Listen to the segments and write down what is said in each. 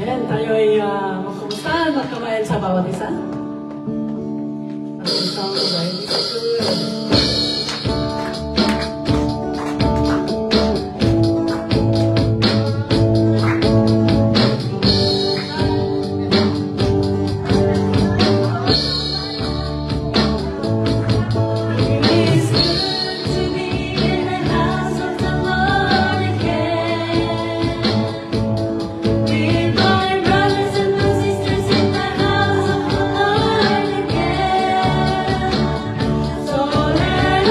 Ayan, tayo ay magkumustahan, magkamayan sa bawat isa. Ang isang kubay, so let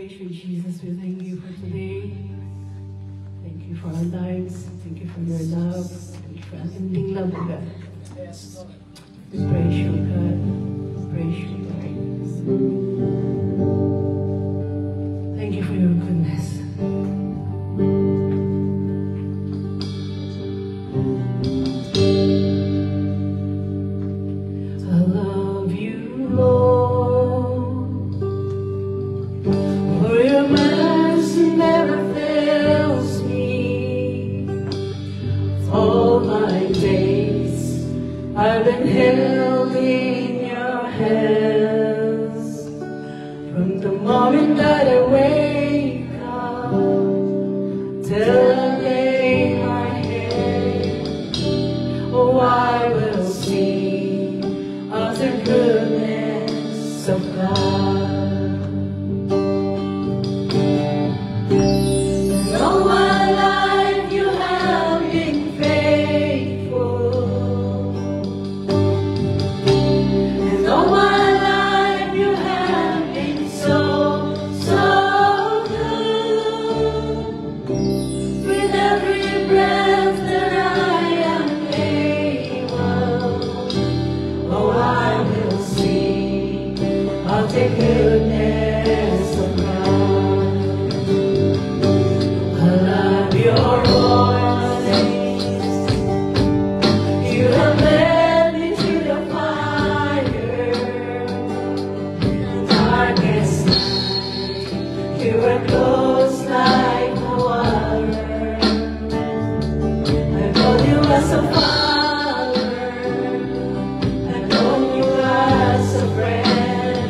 praise you, Jesus. We thank you for today. Thank you for our lives. Thank you for your love. Thank you for unending love, O God. Yes, Lord. We praise you, God. We praise you, Lord. Thank you for your goodness. I love you, Lord, for your mercy never fails me. All my days I've been held in your hands. From the moment that I wake up till I lay my head, oh, I will sing of the goodness of God. And all my life you have been faithful, and all my life you have been so, so good. With every breath that I am able, oh, I will sing of the goodness of God. I love your voice. You have led me to the fire, the darkest night. You were close like no other. I know you as a father. I know you as a friend.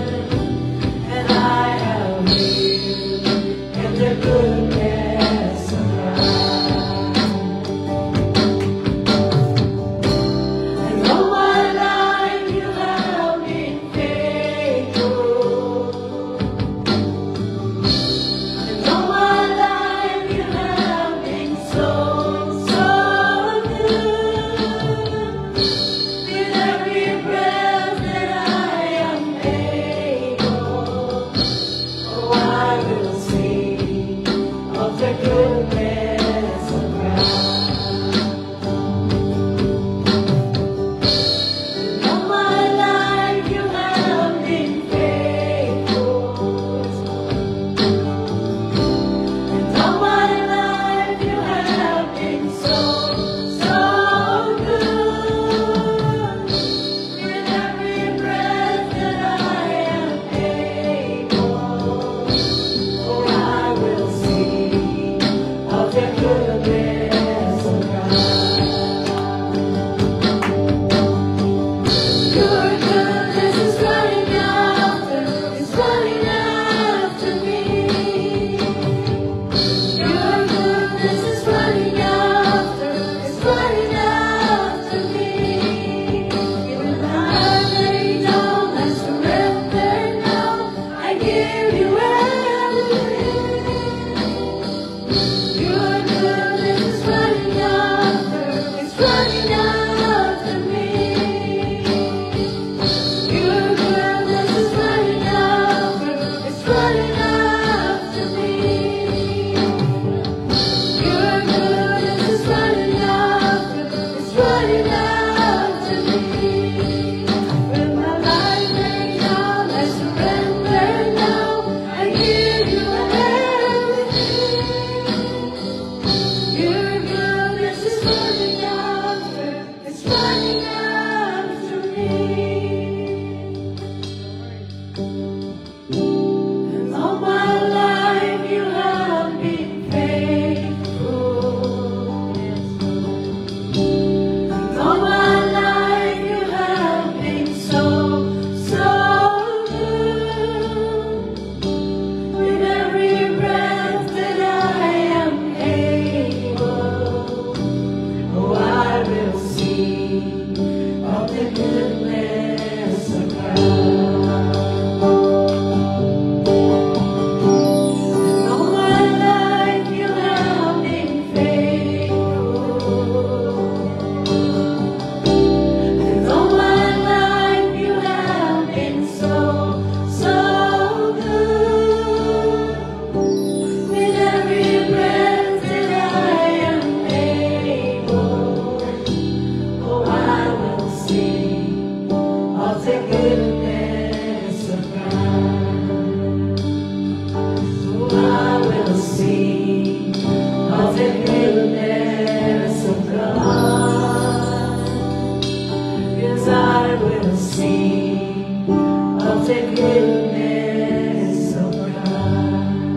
the goodness of God.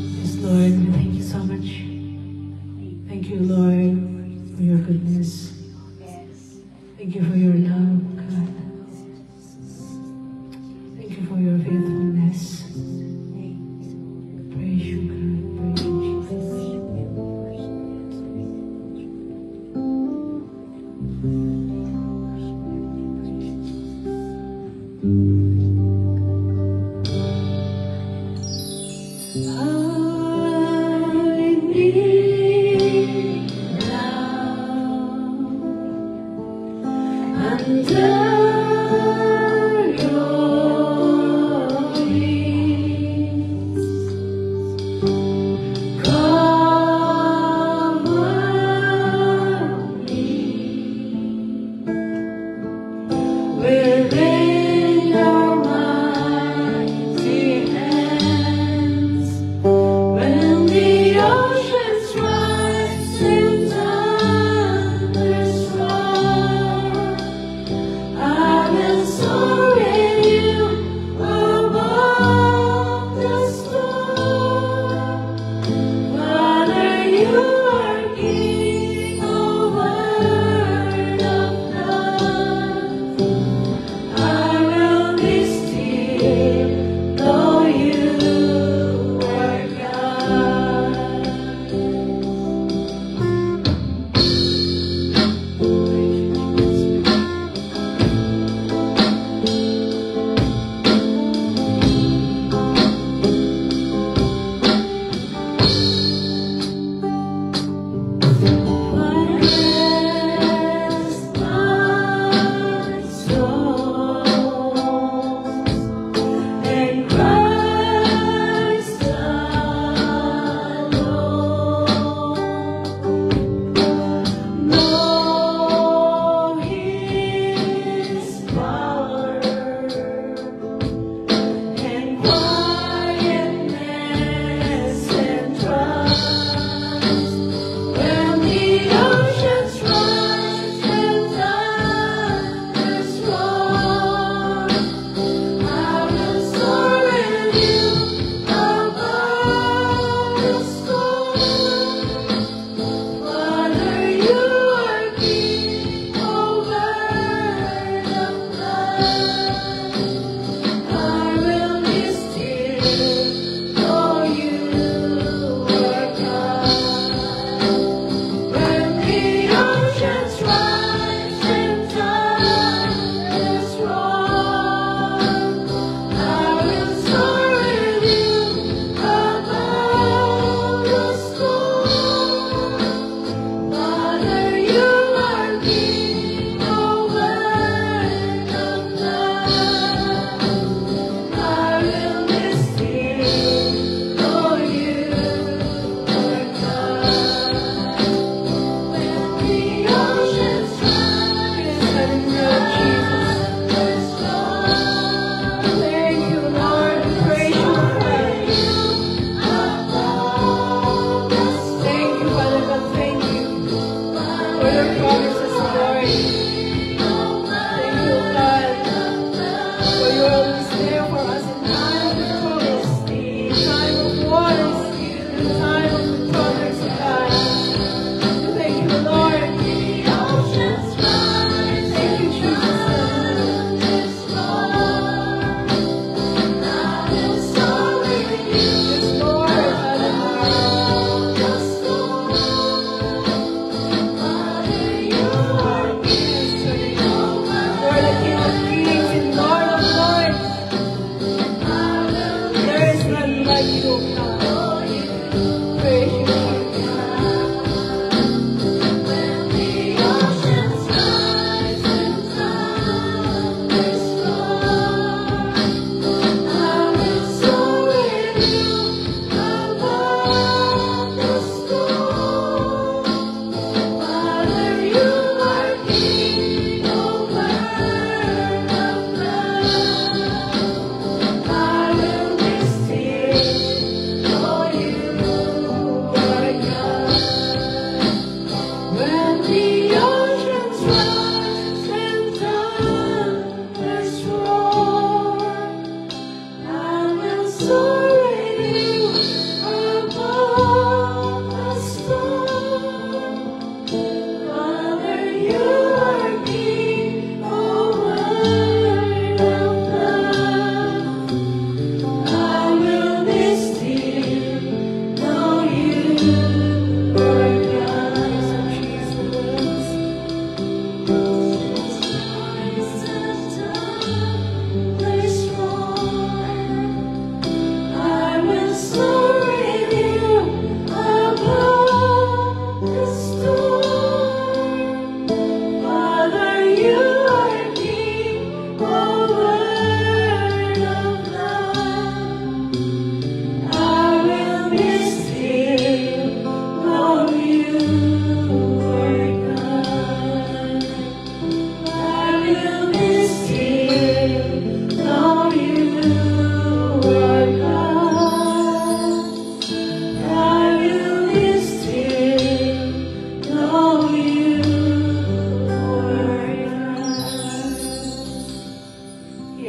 Yes, Lord, we thank you so much. Thank you, Lord, for your goodness. Thank you for your love, God. Thank you for your faithfulness. Praise you, God. Praise you, Jesus. I need now under your wings. Cover me within your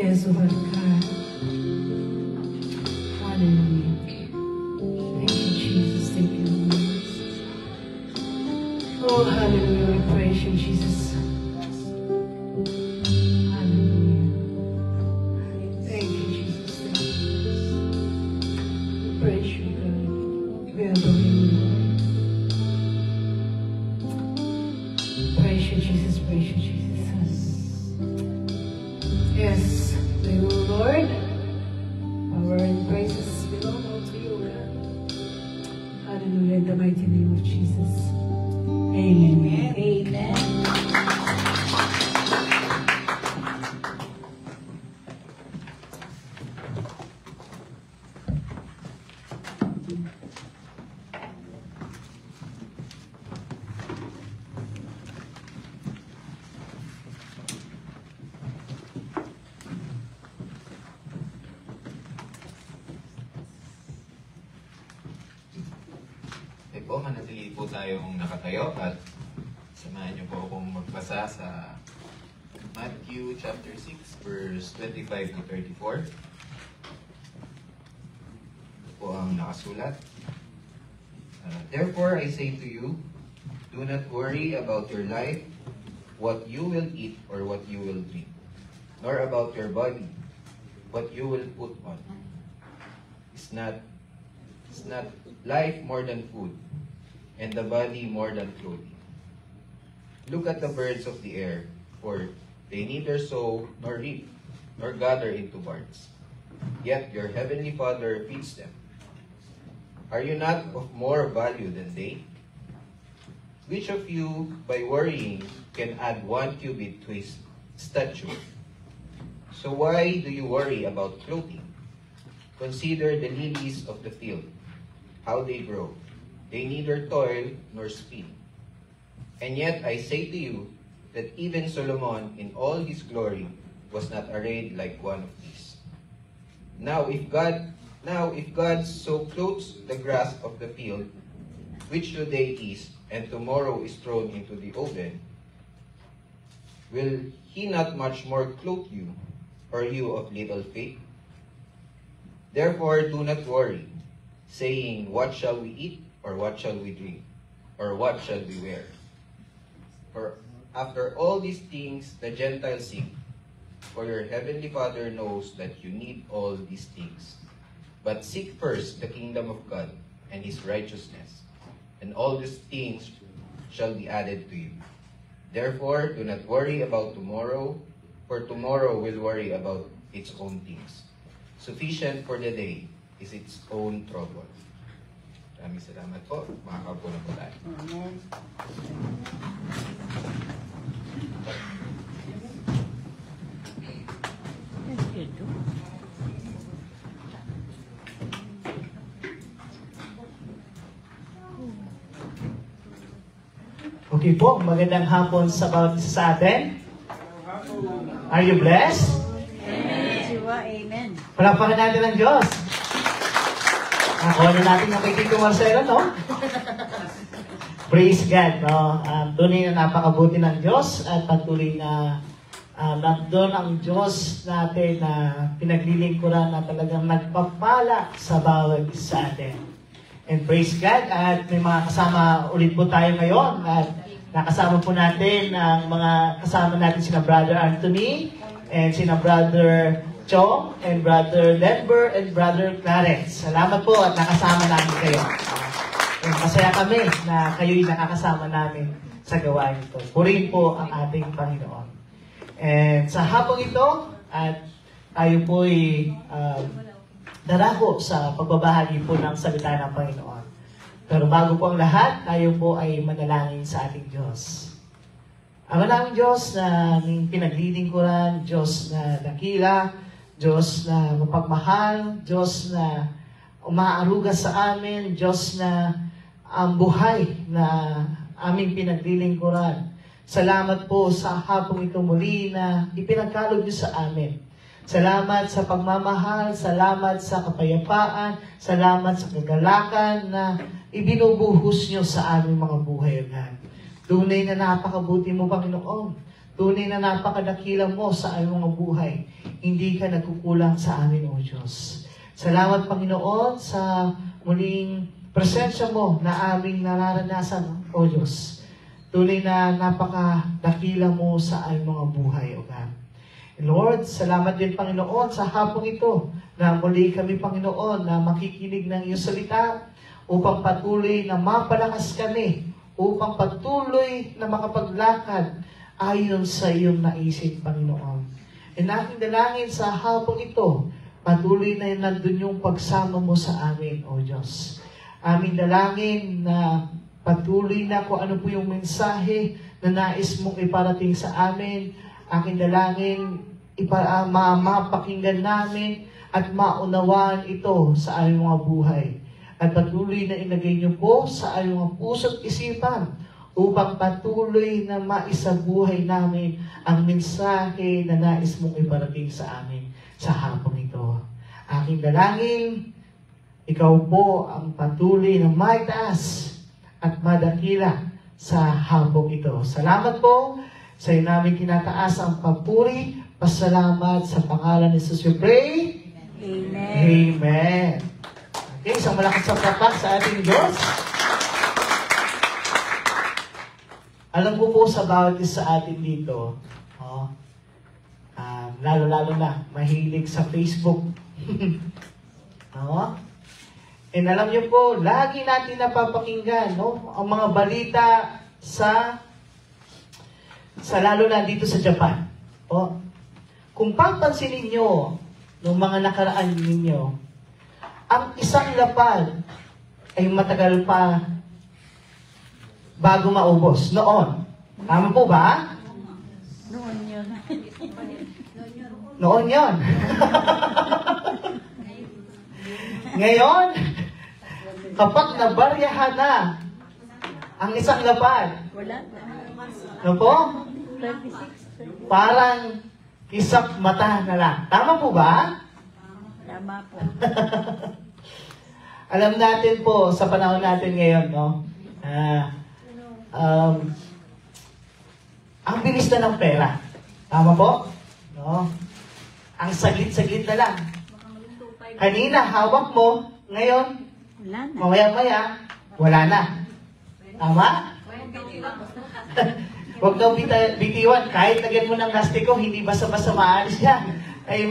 Yes, Lord God. Hallelujah. Thank you, Jesus. Thank you, Lord. Oh, hallelujah. We praise you, Jesus. Hallelujah. Thank you, Jesus. Thank you. We praise you, God. We adore you, Lord. Praise you, Jesus. Praise you, Jesus. Yes, to you, Lord. Power and praises belong all to you, God. Hallelujah. In the mighty name of Jesus. Amen. Amen. Po, manatili po tayong nakatayo at samahan niyo po akong magbasa sa Matthew chapter 6 verse 25 to 34. Ito po ang nakasulat. Therefore I say to you, do not worry about your life, what you will eat or what you will drink, nor about your body, what you will put on. Is not life more than food, and the body more than clothing? Look at the birds of the air, for they neither sow nor reap, nor gather into barns, yet your heavenly Father feeds them. Are you not of more value than they? Which of you, by worrying, can add 1 cubit to his stature? So why do you worry about clothing? Consider the lilies of the field, how they grow. They neither toil nor spin. And yet I say to you that even Solomon in all his glory was not arrayed like one of these. Now if God so clothes the grass of the field, which today is and tomorrow is thrown into the oven, will he not much more clothe you, or you of little faith? Therefore do not worry, saying, what shall we eat, or what shall we drink, or what shall we wear? For after all these things the Gentiles seek, for your heavenly Father knows that you need all these things. But seek first the kingdom of God and his righteousness, and all these things shall be added to you. Therefore do not worry about tomorrow, for tomorrow will worry about its own things. Sufficient for the day is its own trouble. Maraming salamat po. Makakaupo na po tayo. Amen. Okay po, magandang hapon sa bawat isa sa atin. Are you blessed? Amen. Palakpakan natin ang Diyos. Nakuha na natin yung kay Tito Marcelo, no? Praise God, no? Tunay na napakabuti ng Diyos at patuloy na nandun ang Diyos natin na pinaglilingkuran na talagang nagpapala sa bawat isa sa atin. And praise God, at may mga kasama ulit po tayo ngayon at nakasama po natin ang mga kasama natin sina Brother Anthony and sina Brother Chong and Brother Denver and Brother Clarence. Salamat po at nakasama namin kayo. And masaya kami na kayo'y nakakasama namin sa gawain ito. Purihin po ang ating Panginoon. And sa hapong ito, at tayo po'y darako sa pagbabahagi po ng salita ng Panginoon. Pero bago po ang lahat, tayo po ay manalangin sa ating Diyos. Ang maraming Diyos na aming pinaglilingkuran, Diyos na dakila, Diyos na mapagmahal, Diyos na umaaruga sa amin, Diyos na ang buhay na aming pinaglilingkuran. Salamat po sa hapong ito muli na ipinagkaloob niyo sa amin. Salamat sa pagmamahal, salamat sa kapayapaan, salamat sa kagalakan na ibinubuhos niyo sa aming mga buhay, God. Tunay na napakabuti mo, Panginoon. Tunay na napakadakila mo sa aming mga buhay. Hindi ka nagkukulang sa amin, O Diyos. Salamat, Panginoon, sa muling presensya mo na aming nararanasan, O Diyos. Tunay na napakadakila mo sa aming mga buhay, O God. Lord, salamat din, Panginoon, sa hapong ito na muli kami, Panginoon, na makikinig ng iyong salita upang patuloy na mapalakas kami, upang patuloy na makapaglakad ayon sa iyong naisip, Panginoon. And aking dalangin sa hapong ito, patuloy na nandun yung pagsama mo sa amin, O Diyos. Aming dalangin na patuloy na kung ano po yung mensahe na nais mong iparating sa amin. Aking dalangin, mapakinggan namin at maunawaan ito sa aming mga buhay. At patuloy na ilagay niyo po sa aming mga puso't isipan upang patuloy na maisabuhay namin ang mensahe na nais mong iparating sa amin sa hapong ito. Aking dalangin, ikaw po ang patuloy na maitaas at madakila sa hapong ito. Salamat po sa iyo namin kinataas ang papuri, pasalamat sa pangalan ni Jesus we pray. Amen. Amen. Okay, isang malakas sa tapak sa ating Diyos. Alam ko po sa bawat isa sa atin dito, lalo-lalo na, mahilig sa Facebook. And alam niyo po, lagi natin napapakinggan, ang mga balita sa lalo na dito sa Japan. Kung papansinin niyo, noong mga nakaraan ninyo, ang isang lapad ay matagal pa bago maubos. Noon. Tama po ba? Noon yun. Noon yun. Ngayon, kapag nabaryahan na ang isang lapad, Wala. ano po? 26. Parang isang mata na lang. Tama po ba? Tama po. Alam natin po, sa panahon natin ngayon, ang bilis na ng pera. Tama po? Ang saglit-saglit na lang. Kanina, hawak mo, ngayon, Wala na. mamaya-maya, wala na. Tama? Huwag daw bitiwan. Kahit lagyan mo ng plastiko, hindi basta-basta maalis yan. Ay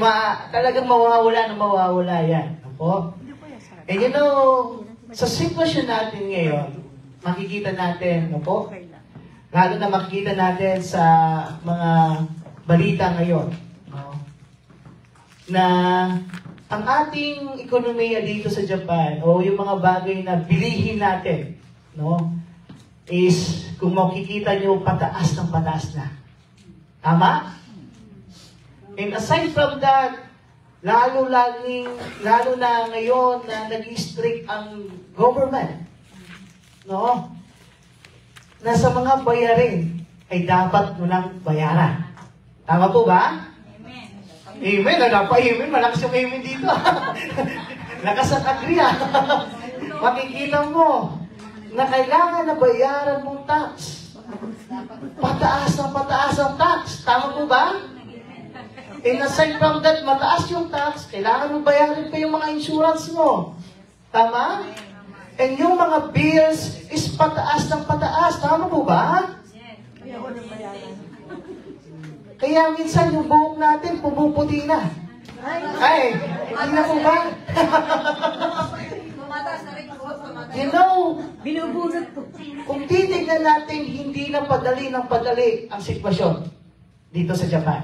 talagang mawawala yan. Opo? And you know, sa sitwasyon natin ngayon, makikita natin, opo? Okay lang. Lalo na makikita natin sa mga balita ngayon, na ang ating ekonomiya dito sa Japan, o yung mga bagay na bilihin natin, is, kung makikita nyo, pataas ng pataas na. Tama? And aside from that, lalo na ngayon na nag-strict ang government, na sa mga bayarin ay dapat mo nang bayaran. Tama po ba? Amen. Amen. Malakas yung amen dito. Lakas ang agree. Makikita mo na kailangan na bayaran mong tax. Pataas ang tax. Tama po ba? And aside from that, mataas yung tax, kailangan mo bayaran pa yung mga insurance mo. Tama? And yung mga bills is pataas ng pataas. Tama po ba? Kaya minsan yung buhok natin pumuputi na. Ay, hindi na po ba? You know, Binubunot po. kung titignan natin, hindi na padali ng padali ang sitwasyon dito sa Japan.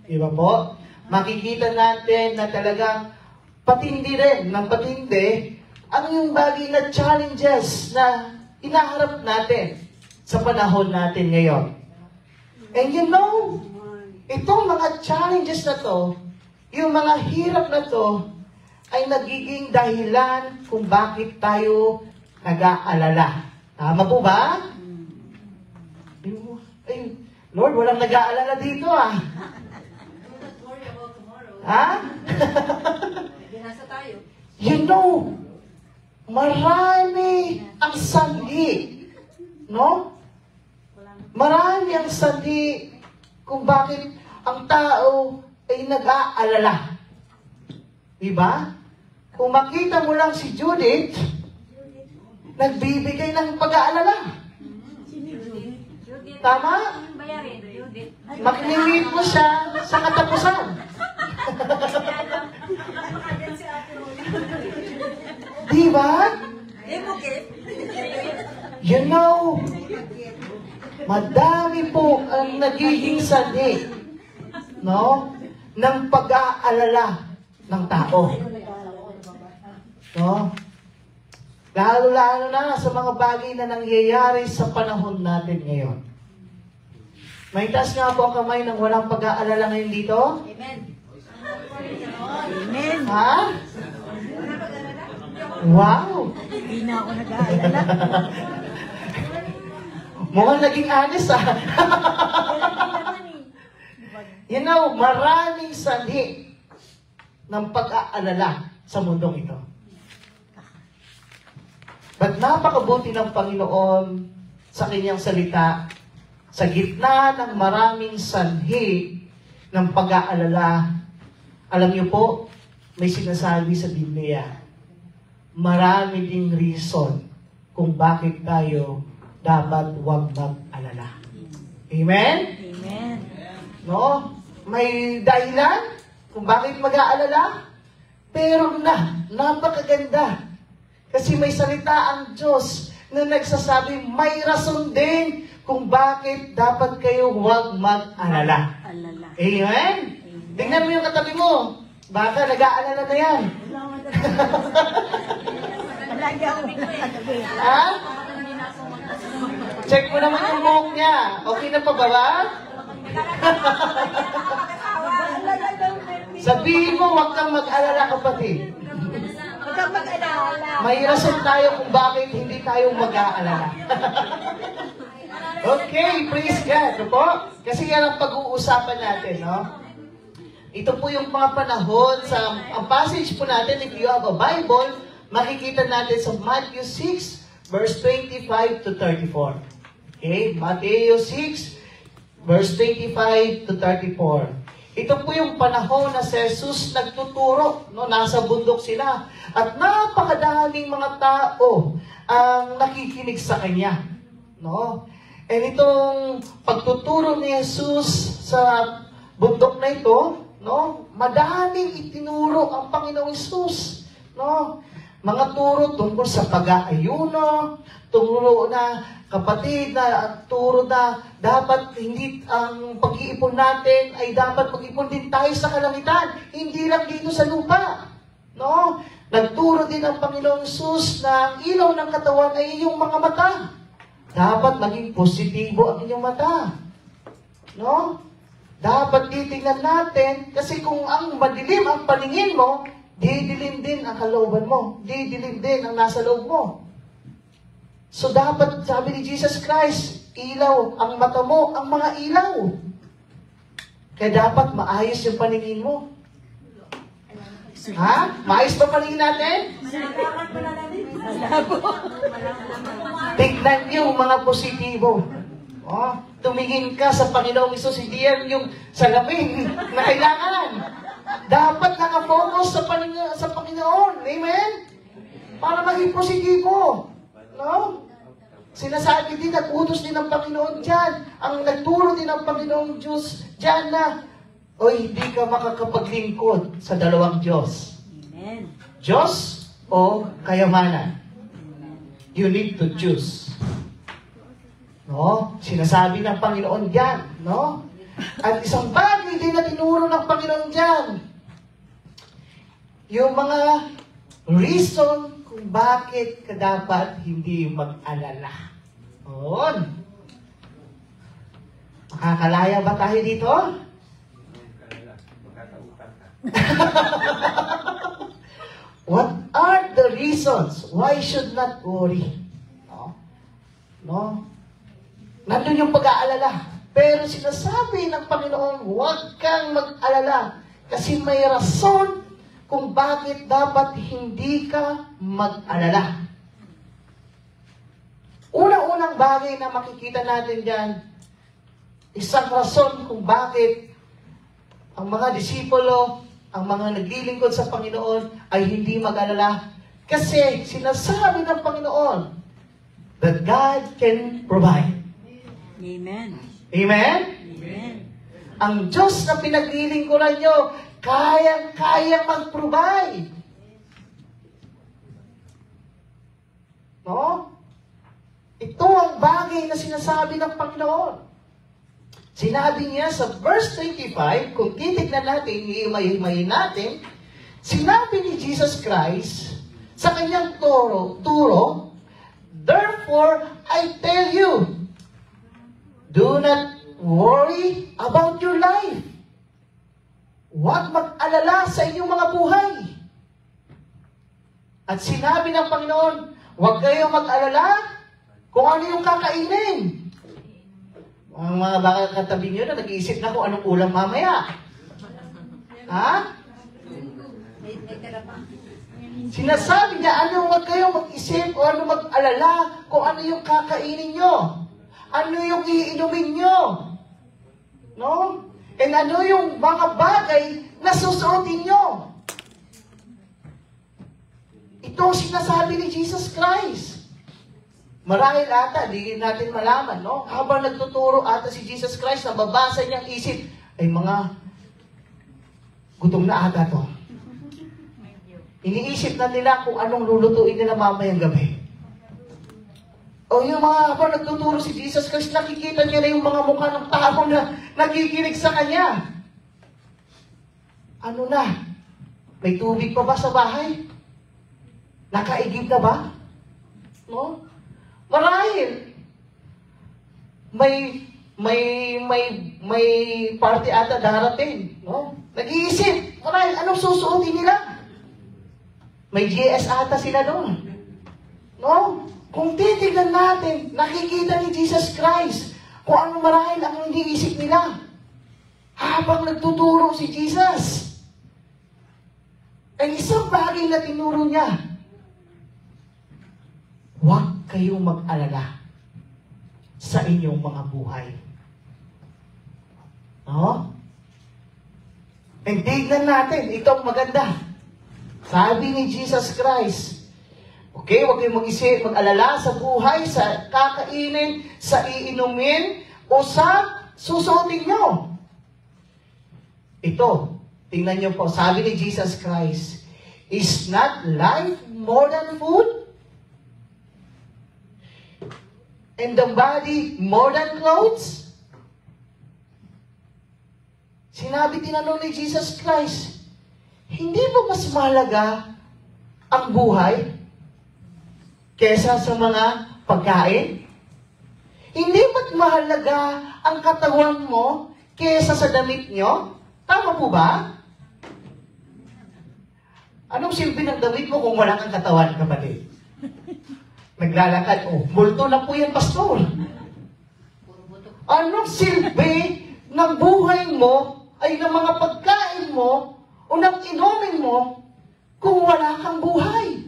Di ba po? Makikita natin na talagang patindi rin ng patindi ang yung bagay na challenges na inaharap natin sa panahon natin ngayon. And you know, itong mga challenges na to, yung mga hirap na to, ay nagiging dahilan kung bakit tayo nag-aalala. Tama po ba? Ay, Lord, walang nag-aalala dito Ha? You know, marami ang sanhi. No? Marami ang sanhi kung bakit ang tao ay nag-aalala. Diba? Kung makita mo lang si Judith, nagbibigay ng pag-aalala. Tama? Makinimit mo siya sa katapusan. Diba? You know, madami po ang nagiging sanhi, no, ng pag-aalala ng tao. No? Lalo-lalo na sa mga bagay na nangyayari sa panahon natin ngayon. May taas nga po ang kamay ng walang pag-aalala ngayon dito? Amen. Amen. Ha? Wow! Hindi na ako nag-aalala. Mukhang naging honest You know, maraming sanhi ng pag-aalala sa mundong ito. But napakabuti ng Panginoon sa kanyang salita, sa gitna ng maraming sanhi ng pag-aalala. Alam niyo po, may sinasabi sa Biblia, marami ding reason kung bakit tayo dapat huwag mag-alala. Amen? Amen. No? May dahilan kung bakit mag-aalala. Pero napakaganda. Kasi may salita ang Diyos na nagsasabi, may rason din kung bakit dapat kayo huwag mag-alala. Alala. Amen? Tingnan mo yung katabi mo. Baka nag-aalala na yan. Lagi ako nagkatabi. Ha? Check mo naman yung buhok niya. Okay na pa ba? Sabihin mo, huwag kang mag-alala, kapatid. Huwag kang mag-alala. May rason tayo kung bakit hindi tayo mag-aalala. Okay, praise God. No po? Kasi yan ang pag-uusapan natin, no? Ito po yung mga panahon ang passage po natin, if you have a Bible, makikita natin sa Matthew 6, verse 25 to 34. Okay? Matthew 6, verse 25 to 34. Ito po yung panahon na si Jesus nagtuturo, no? Nasa bundok sila. At napakadaming mga tao ang nakikinig sa Kanya. No? And itong pagtuturo ni Jesus sa bundok na ito, no? Madaming itinuro ang Panginoong Jesus, no? Mga turo tungkol sa pag-aayuno, turo na kapatid na turo na dapat hindi ang pag-iipon natin ay dapat mag-ipon din tayo sa kalangitan, hindi lang dito sa lupa, no? Nagturo din ang Panginoong Jesus na ang ilaw ng katawan ay iyong mga mata. Dapat maging positibo ang inyong mata, no? Dapat titingnan natin, kasi kung ang madilim ang paningin mo, didilim din ang kalooban mo. Didilim din ang nasa loob mo. So dapat, sabi ni Jesus Christ, ilaw ang mata mo, ang mga ilaw. Kaya dapat maayos yung paningin mo. Ha? Maayos ba paningin natin? Tignan niyo mga positibo. Oh, tumingin ka sa Panginoong Isus, hindi yan yung salamin na kailangan. Dapat nakafocus sa Panginoon. Amen? Para maging positibo. No? Sinasabi din, nag-utos din ng Panginoon dyan. Ang nagturo din ng Panginoong Diyos dyan na, o hindi ka makakapaglingkod sa dalawang Diyos. Amen. Diyos o kayamanan. You need to choose. No? Sinasabi ng Panginoon diyan, no? At isang bagay din na tinuro ng Panginoon diyan. Yung mga reason kung bakit ka dapat hindi mag-alala. On. Makakalaya ba tayo dito? What are the reasons why should not worry? No? No? Nandun yung pag-aalala. Pero sinasabi ng Panginoon, huwag kang mag-alala. Kasi may rason kung bakit dapat hindi ka mag-alala. Unang-unang bagay na makikita natin dyan, isang rason kung bakit ang mga disipulo, ang mga naglilingkod sa Panginoon ay hindi mag-alala. Kasi sinasabi ng Panginoon that God can provide. Amen. Amen? Amen. Ang Diyos na pinaglilingkuran nyo, kayang-kayang mag-provide. No? Ito ang bagay na sinasabi ng Panginoon. Sinabi niya sa verse 25, kung titignan natin, iimay natin, sinabi ni Jesus Christ sa kanyang turo, therefore, I tell you, do not worry about your life. Huwag mag-alala sa inyong mga buhay. At sinabi ng Panginoon, huwag kayong mag-alala kung ano yung kakainin. Ang mga baka katabi nyo na nag-iisip na kung anong ulam mamaya. Ha? Sinasabi niya, huwag kayong mag-isip o ano mag-alala kung ano yung kakainin nyo. Ano yung iinumin nyo. No? And ano yung mga bagay na susuotin nyo. Ito ang sinasabi ni Jesus Christ. Marahil ata, di natin malaman, no? Habang nagtuturo ata si Jesus Christ, nababasa niyang isip, ay mga gutom na ata to. Iniisip na nila kung anong lulutuin nila mamayang gabi. O yung mga, habang nagtuturo si Jesus Christ, nakikita niya na yung mga mukha ng tao na nakikinig sa kanya. Ano na? May tubig pa ba sa bahay? Nakaigib na ba? No? Marahil, may party ata darating, no? Nag-iisip, marahil, anong susuotin nila? May GS ata sila doon. No? Kung titignan natin, nakikita ni Jesus Christ kung ano marahil ang iniisip nila habang nagtuturo si Jesus. Ang isang bagay na tinuro niya, huwag kayong mag-alala sa inyong mga buhay. No? And tignan natin, ito ang maganda. Sabi ni Jesus Christ, okay, huwag kayong mag-isip, mag-alala sa buhay, sa kakainin, sa iinumin, o sa susuotin nyo. Ito, tingnan nyo po, sabi ni Jesus Christ, is not life more than food? And the body more than clothes? Sinabi, tinanong ni Jesus Christ, hindi ba mas mahalaga ang buhay kesa sa mga pagkain? Hindi ba't mahalaga ang katawan mo kesa sa damit nyo? Tama po ba? Anong silbi ng damit mo kung wala kang katawan, kapatid? Naglalakad, multo na po yan, pastor. Anong silbi ng buhay mo ay ng mga pagkain mo o ng inumin mo kung wala kang buhay?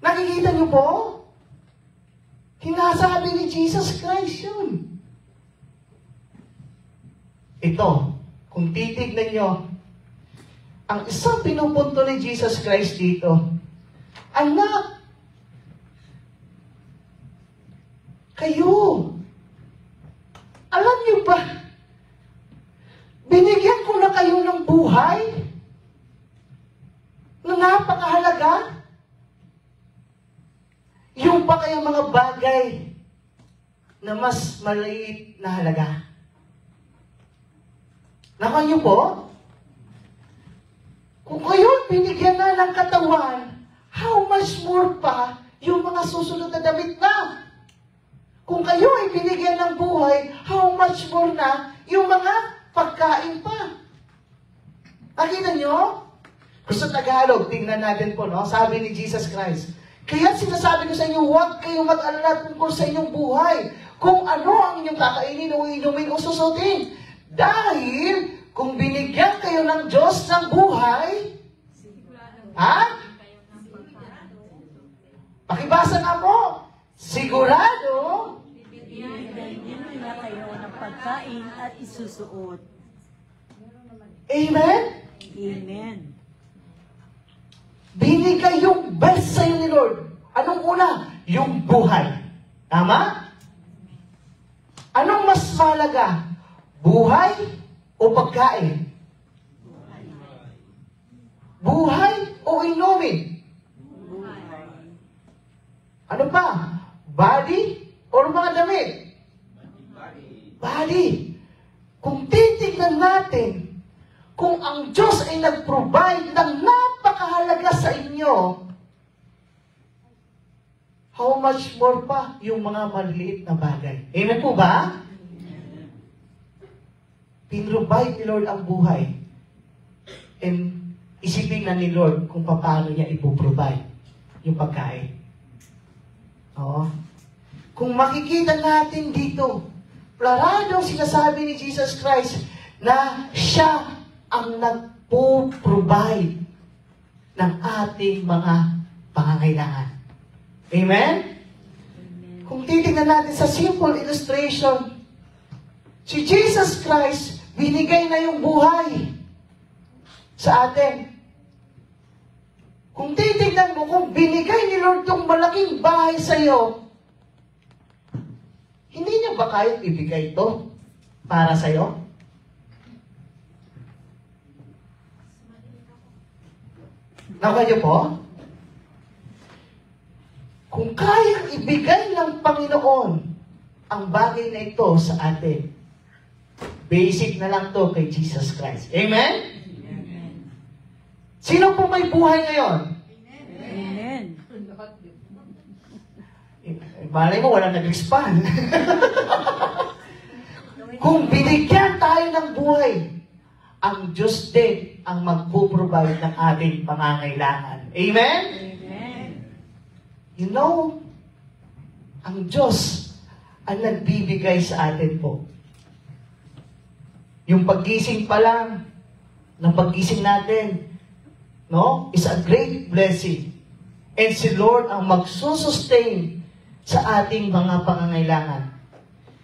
Nakikita niyo po? Hinasabi ni Jesus Christ yun. Ito, kung titignan niyo, ang isang pinupunto ni Jesus Christ dito, anak, kayo, alam niyo ba, binigyan ko na kayo ng buhay na napakahalaga. Yung pa kaya mga bagay na mas maliit na halaga. Nakan niyo po, kung kayo binigyan na ng katawan, how much more pa yung mga susunod na damit na? Kung kayo ay binigyan ng buhay, how much more na yung mga pagkain pa? Nakita nyo? Gusto Tagalog, tingnan natin po, no? Sabi ni Jesus Christ, kaya sinasabi ko sa inyo, huwag kayong mag-alala tungkol sa inyong buhay. Kung ano ang inyong kakainin o inumin o susutin. Dahil, kung binigyan kayo ng Diyos ng buhay, ha? Pakibasa nga po. Sigurado, pagkain at isusuot. Amen? Amen. Binigay yung best sa'yo ni Lord. Anong una? Yung buhay. Tama? Anong mas mahalaga? Buhay o pagkain? Buhay o inumin? Ano pa? Body or mga damit? Body. Kung titignan natin, kung ang Diyos ay nag-provide ng napakahalaga sa inyo, how much more pa yung mga maliliit na bagay? Amen po ba? Pinrovide ni Lord ang buhay. And isipin na ni Lord kung paano niya ipoprovide yung pagkain. Oo. Kung makikita natin dito, clarado sinasabi ni Jesus Christ na siya ang nagpo-provide ng ating mga pangangailangan. Amen? Kung titignan natin sa simple illustration, si Jesus Christ, binigay na yung buhay sa atin. Kung titignan mo, kung binigay ni Lord yung malaking bahay sa iyo, hindi niya ba kayang ibigay ito para sa iyo? Nakuha niyo po? Kung kayang ibigay ng Panginoon ang bagay na ito sa atin, basic na lang to kay Jesus Christ. Amen? Sino po may buhay ngayon? Amen. Malay mo, walang nag-expand. Kung binigyan tayo ng buhay, ang Diyos din ang magpo-provide ng ating pangangailangan. Amen? Amen. You know, ang Diyos ang nagbibigay sa atin po. Yung paggising pa lang, ng paggising natin, no, is a great blessing. And si Lord ang magsusustain sa ating mga pangangailangan.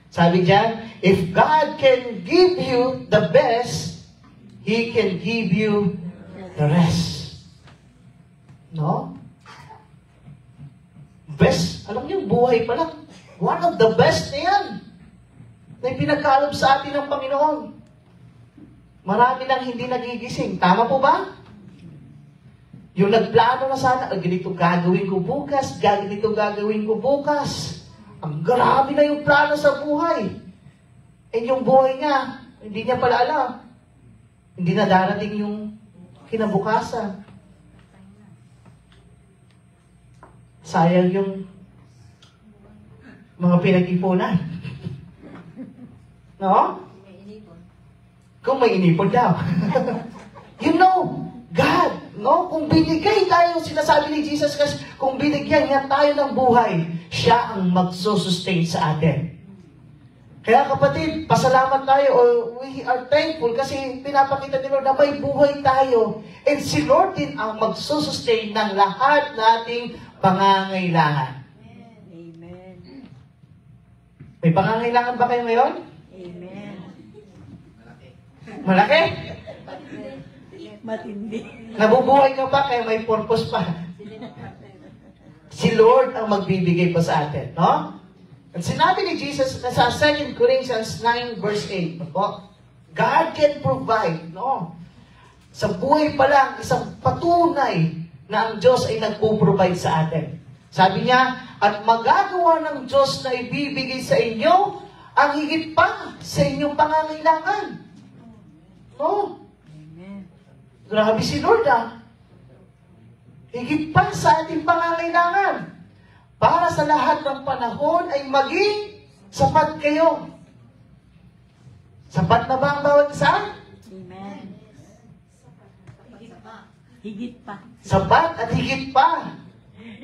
Sabi diyan, if God can give you the best, He can give you the rest. No? Best, alam niyo, buhay pa lang. One of the best na yan na ipinagkaloob sa atin ng Panginoon. Marami nang hindi nagigising. Tama po ba? Yung nagplano na sana, ganito gagawin ko bukas, ganito gagawin ko bukas. Ang grabe na yung plano sa buhay. And yung buhay niya, hindi niya pala alam. Hindi na darating yung kinabukasan. Sayang yung mga pinag-ipunan. No? Kung may inipon daw. You know, God, no? Kung binigay tayo, sinasabi ni Jesus kasi, kung binigyan niya tayo ng buhay, siya ang magsusustain sa atin. Kaya kapatid, pasalamat tayo, or we are thankful kasi pinapakita ni Lord na may buhay tayo. And si Lord din ang magsusustain ng lahat nating pangangailangan. Amen. May pangangailangan ba kayo ngayon? Amen. Malaki? Matindi. Nabubuhay ka pa kaya may purpose pa. Si Lord ang magbibigay pa sa atin, no? At sinabi ni Jesus na sa 2 Corinthians 9 verse 8, no? God can provide, no? Sa buhay pa lang, isang patunay na ang Diyos ay nagpo-provide sa atin. Sabi niya, at magagawa ng Diyos na ibibigay sa inyo ang higit pa sa inyong pangangailangan. No? Amen. Grabe si Lord, ah. Higit pa sa ating pangangailangan. Para sa lahat ng panahon ay maging sapat kayo. Sapat na ba ang bawat isa? Amen. Higit pa. Sapat at higit pa.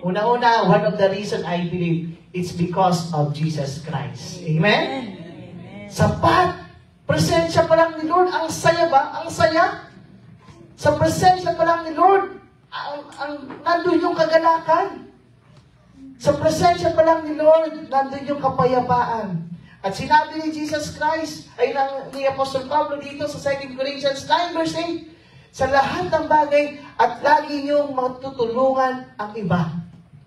Una-una, one of the reason I believe, it's because of Jesus Christ. Amen? Amen. Sapat. Presensya pa lang ni Lord. Ang saya ba? Ang saya. Sa presensya pa lang ni Lord, nandun yung kagalakan. Sa presensya pa lang ni Lord, nandun yung kapayapaan. At sinabi ni Jesus Christ, ay ni Apostle Pablo dito sa 2 Corinthians 9 verse 8, sa lahat ng bagay at lagi niyong matutulungan ang iba.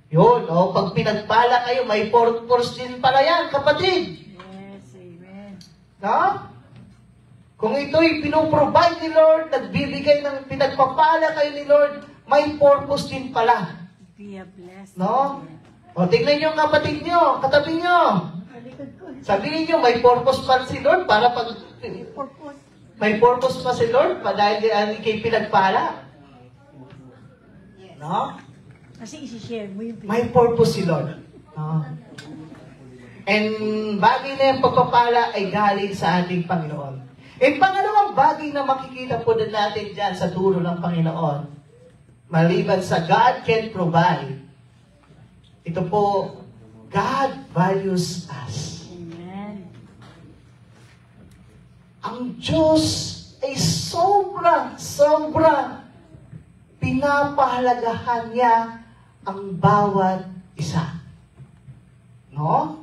Yun, pag pinagpala kayo, may purpose din pala yan, kapatid. Yes, amen. No? Kung ito'y pinoprovide ni Lord, nagbibigay ng pinagpapala kayo ni Lord, may purpose din pala. Be a blessing. No? O, tingnan niyo ang kapatid niyo, katabi niyo. Kalikod ko. Sabihin niyo, may purpose pa si Lord para pag... Purpose. May purpose pa si Lord pa dahil ikay pinagpala. No? Kasi isi-share mo yung May purpose si Lord. No? And bagay na yung pagpapala ay galing sa ating Panginoon. And pangalawang bagay na makikita po din natin dyan sa dulo ng Panginoon, maliban sa God can provide, ito po, God values us. Amen. Ang Diyos ay sobra pinapahalagahan niya ang bawat isa. No?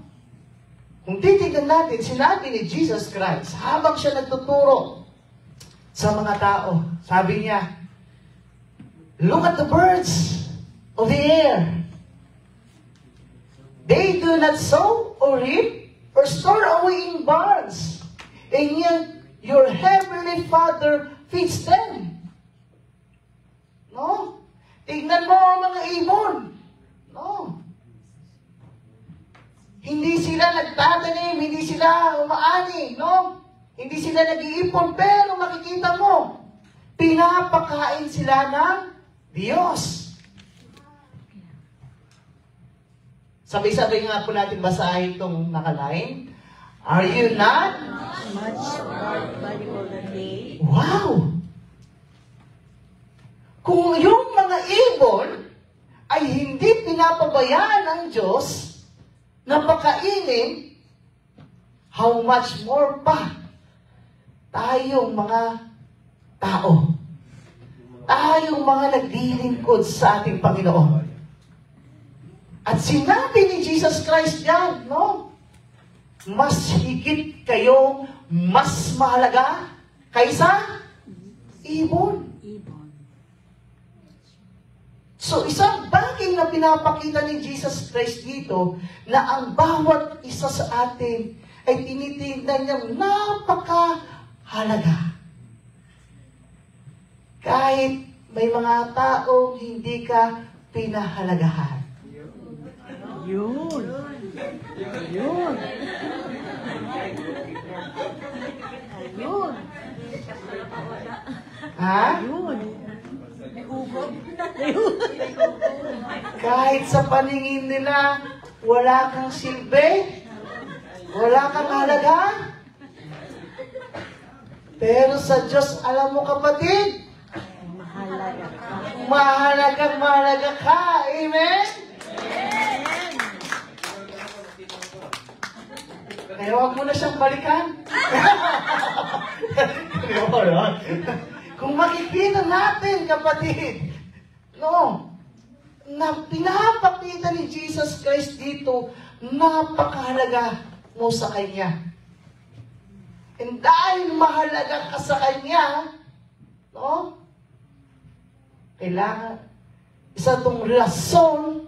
Kung titignan natin, sinabi ni Jesus Christ, habang siya nagtuturo sa mga tao, sabi niya, look at the birds of the air. They do not sow or reap or store away in barns. And yet, your heavenly Father feeds them. No? Tignan mo ang mga ibon. No? Hindi sila nagtatanim, hindi sila umaani, no? Hindi sila nag-iipon, pero makikita mo, pinapakain sila ng Diyos. Sabay-sabay nga po natin basahin itong nakalain. Are you not? Much more valuable than they. Wow! Kung yung mga ibon ay hindi pinapabayaan ng Diyos na pakainin, how much more pa tayong mga tao. Tayong mga naglilingkod sa ating Panginoon. At sinabi ni Jesus Christ yan, no? Mas higit kayong mas mahalaga kaysa ibon. Ibon. So, isang bagay na pinapakita ni Jesus Christ dito, na ang bawat isa sa atin ay tinitingnan niyang napakahalaga. Kahit may mga taong hindi ka pinahalagahan. Yun. Yun. Ayun. Ha? Yun. Kahit sa paningin nila, wala kang silbi, wala kang halaga. Pero sa Diyos, alam mo kapatid, Mahalaga ka. mahalaga ka. Amen? Kaya huwag mo na siyang balikan. Kung makikita natin, kapatid, no, na pinapakita ni Jesus Christ dito, napakahalaga mo sa Kanya. And dahil mahalaga ka sa Kanya, no, kailangan, isa itong rason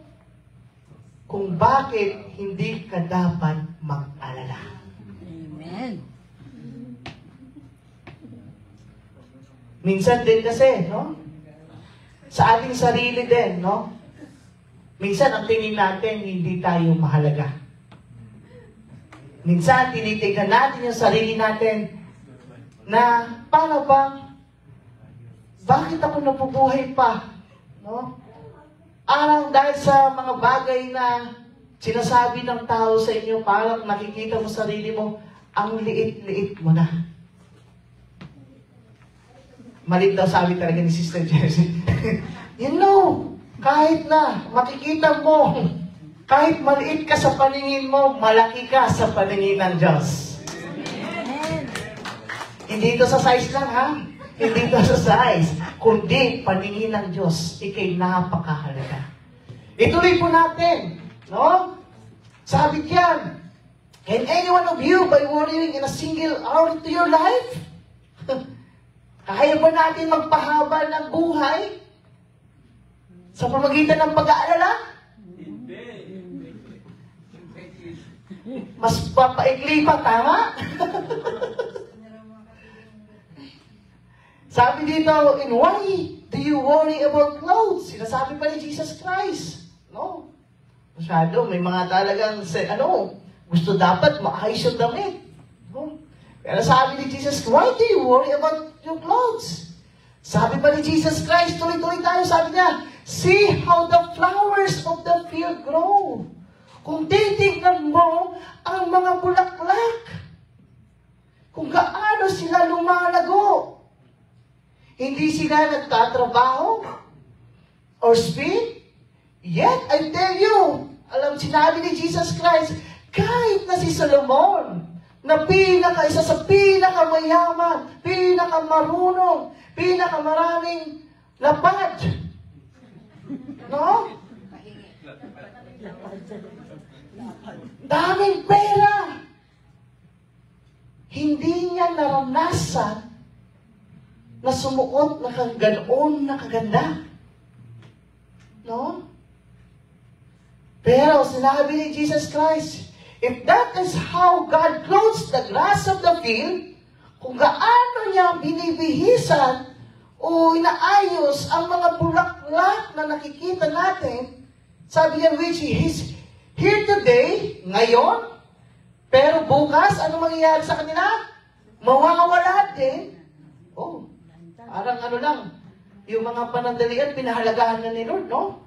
kung bakit hindi ka dapat mag-alala. Amen. Minsan din kasi, no? Sa ating sarili din, no? Minsan ang tingin natin, hindi tayo mahalaga. Minsan, tinitignan natin yung sarili natin na, paano bang, bakit ako nabubuhay pa? No? Dahil sa mga bagay na sinasabi ng tao sa inyo, parang nakikita mo sarili mo, ang liit-liit mo na. Malit daw sabi talaga ni Sister Jessie. You know, kahit na makikita mo, kahit maliit ka sa paningin mo, malaki ka sa paningin ng Diyos. Amen. Hindi ito sa size lang, ha? Hindi ito sa size. Kundi paningin ng Diyos, ikay napakahalaga. Ituloy po natin, no? Sabi diyan, Can any one of you, by worrying in a single hour to your life? Kaya ba natin magpahaba ng buhay sa pamamagitan ng pag-aalala? Mas papaikli pa, tama? Sabi dito, and why do you worry about clothes? Sinasabi pa ni Jesus Christ. No? Masyado, may mga talagang, gusto dapat maayos yung damit. No? Pero sabi ni Jesus, why do you worry about your clothes? Sabi pa ni Jesus Christ, tuloy-tuloy tayo, sabi niya, see how the flowers of the field grow. Kung titignan mo ang mga bulaklak, kung gaano sila lumalago, hindi sila nagtatrabaho or spin, yet I tell you, sinabi ni Jesus Christ, kahit na si Solomon, na isa sa pinakamayaman, pinakamarunong, pinakamaraming lapad, no? Daming pera. Hindi niya naranasan na sumuot na ganoon na kaganda. No? Pero sinabi ni Jesus Christ, if that is how God clothes the grass of the field, kung gaano niya binibihisan o inaayos ang mga bulaklak na nakikita natin, sabi niya, which is here today, ngayon, pero bukas, ano mangyayari sa kanila? Mawawala din. Oh, parang lang, yung mga panandalian, pinahalagahan na ni Lord, no?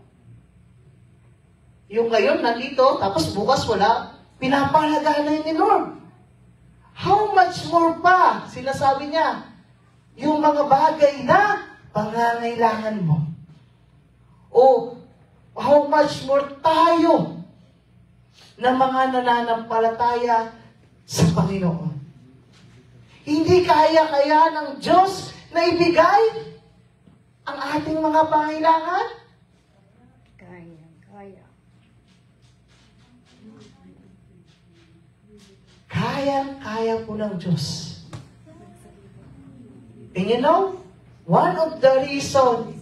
Yung ngayon, nandito, tapos bukas wala, pinapahalagahan na ni Lord. How much more pa, sinasabi niya, yung mga bagay na pangangailangan mo. O, how much more tayo na mga nananampalataya sa Panginoon. Hindi kaya ng Diyos na ibigay ang ating mga pangailangan? Kaya. Kaya po ng Diyos. And you know, one of the reasons,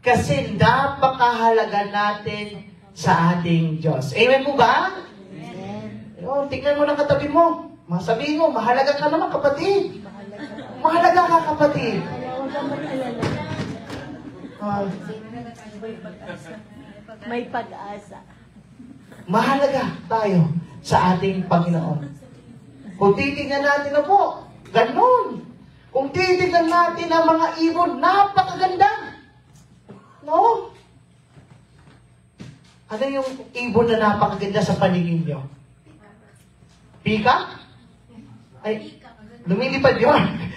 kasi napakahalaga natin sa ating Diyos. Amen po ba? Amen. Tingnan mo ng katabi mo. Masabihin mo, mahalaga ka naman, kapatid. Mahalaga ka, kapatid. May pag-asa. Mahalaga tayo sa ating Panginoon. Kung titignan natin na po, ganun. Kung titignan natin ang mga ibon, napakaganda. No? Ano yung ibon na napakaganda sa paningin nyo? Pika? Ay, lumilipad yun.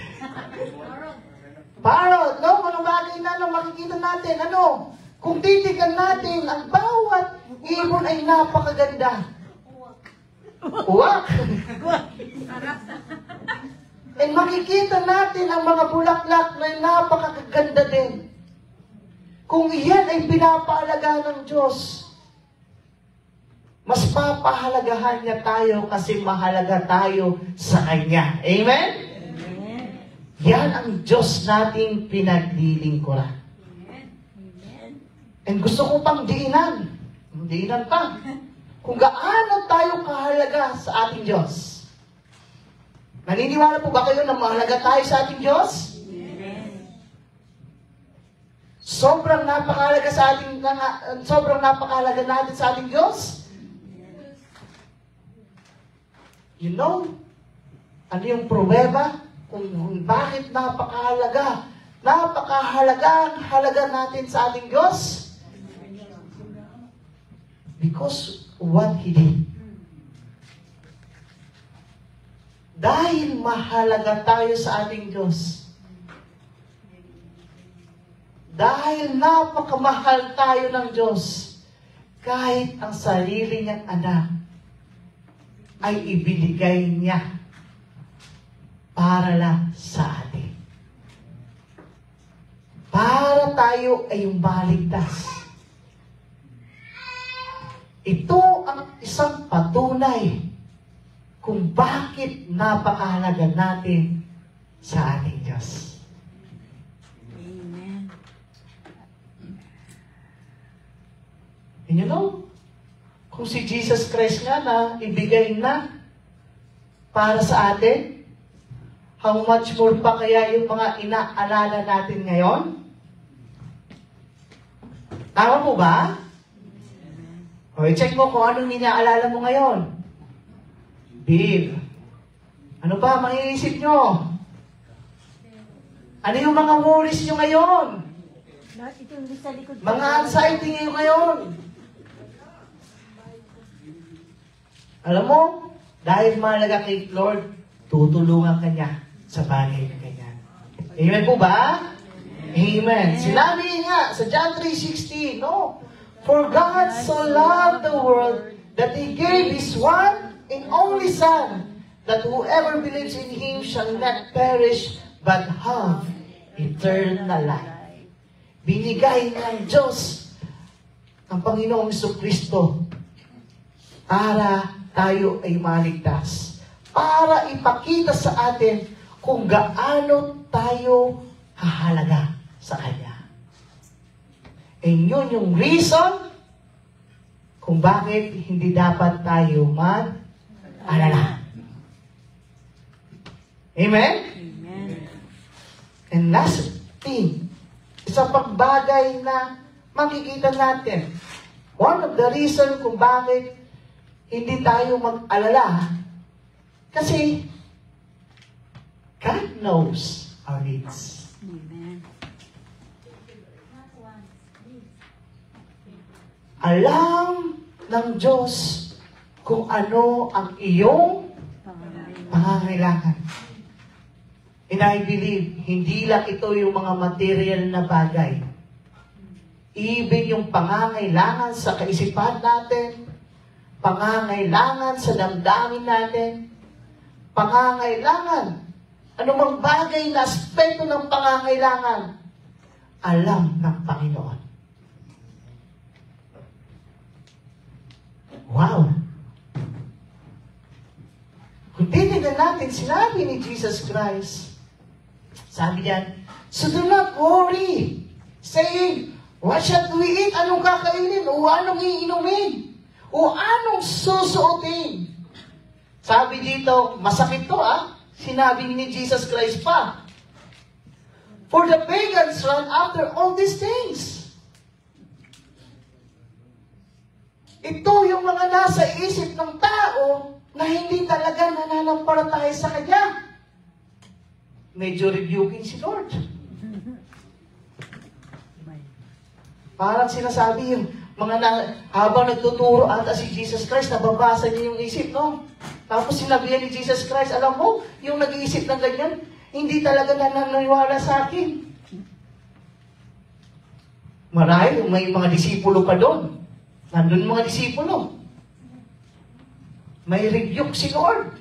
Parrot, no? Mga bagay na makikita natin. Ano? Kung titignan natin, ang bawat ibon ay napakaganda. Uwak. And makikita natin ang mga bulaklak na napakaganda din. Kung iyan ay pinapahalagahan ng Diyos, mas papahalagahan niya tayo kasi mahalaga tayo sa Kanya. Amen? Amen. Yan ang Diyos nating pinaglilingkuran. Amen. And gusto ko pang diinan pa, kung gaano tayo kahalaga sa ating Diyos. Naniniwala po ba kayo na mahalaga tayo sa ating Diyos? Amen. Sobrang napakahalaga natin sa ating Diyos. You know, ano yung pruweba kung bakit napakahalaga natin sa ating Diyos? Because what He did. Dahil mahalaga tayo sa ating Diyos. Dahil napakamahal tayo ng Diyos, kahit ang sarili niyang anak ay ibinigay niya para lang sa atin. Para tayo ay maligtas. Ito ang isang patunay kung bakit napakahalaga natin sa ating Diyos. Amen. And you know, kung si Jesus Christ nga na ibigay na para sa atin, how much more pa kaya yung mga inaalala natin ngayon? Tama po ba? O, i-check mo kung anong inaalala mo ngayon. Babe, ano ba maiisip nyo? Ano yung mga worries nyo ngayon? Lahat ito yung sa likod. Mga anxiety nyo ngayon? Alam mo, dahil mahalaga kay Lord, tutulungan ka niya sa bagay na ganyan. Amen po ba? Amen. Sinabi nga sa John 3:16, no? For God so loved the world that He gave His one and only Son, that whoever believes in Him shall not perish, but have eternal life. Binigay ng Diyos ang Panginoong Jesucristo para tayo ay maligtas. Para ipakita sa atin kung gaano tayo hahalaga sa Kanya. And yun yung reason kung bakit hindi dapat tayo mag-alala. Amen? Amen. And last thing, isang pagbagay na makikita natin. One of the reason kung bakit hindi tayo mag-alala, kasi God knows our needs. Amen. Alam ng Diyos kung ano ang iyong pangangailangan. And I believe, hindi lang ito yung mga material na bagay. Even yung pangangailangan sa kaisipan natin, pangangailangan sa damdamin natin, pangangailangan, anumang bagay na aspeto ng pangangailangan, alam ng Panginoon. Wow! Kung titignan natin, sinabi ni Jesus Christ, sabi niyan, so do not worry, saying, what shall we eat? Anong kakainin? O anong iinumin? O anong susuotin? Sabi dito, masakit to sinabi ni Jesus Christ pa. For the pagans run after all these things. Ito yung mga nasa isip ng tao na hindi talaga nananampalataya sa Kanya. Medyo rebuking si Lord. Parang sinasabi yung habang nagtuturo ata si Jesus Christ, nababasa niya yung isip, no? Tapos sinabihan ni Jesus Christ, alam mo, yung nag-iisip ng ganyan, hindi talaga nananiwala sa akin. Marahil may mga disipulo pa doon. Nandun mga disipulo. May rebuke si Lord.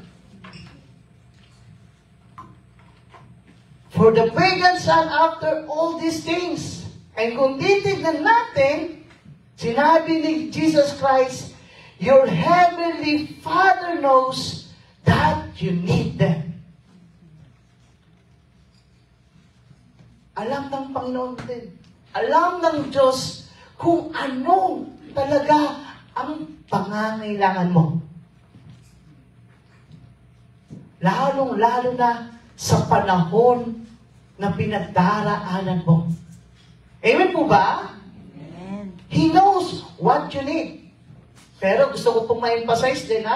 For the pagans run after all these things. And kung titignan natin, sinabi ni Jesus Christ, your heavenly Father knows that you need them. Alam ng Panginoon din. Alam ng Diyos kung ano talaga ang pangangailangan mo. Lalong-lalo na sa panahon na pinagdaraanan mo. Amen po ba? Amen. He knows what you need. Pero gusto ko pong ma-emphasize din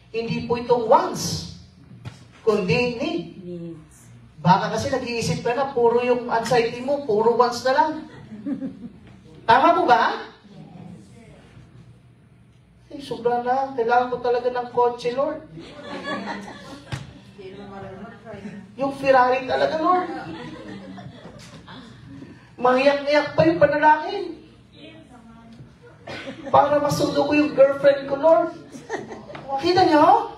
hindi po itong wants, kundi need. Needs. Baka kasi nag-iisip ka na, puro yung anxiety mo, puro wants na lang. Tama po ba? Ay, sobra na. Kailangan ko talaga ng kotse, Lord. Yung Ferrari talaga, Lord. Mahiyak-iyak pa yung panalangin. Para masundo ko yung girlfriend ko, Lord. Makita niyo?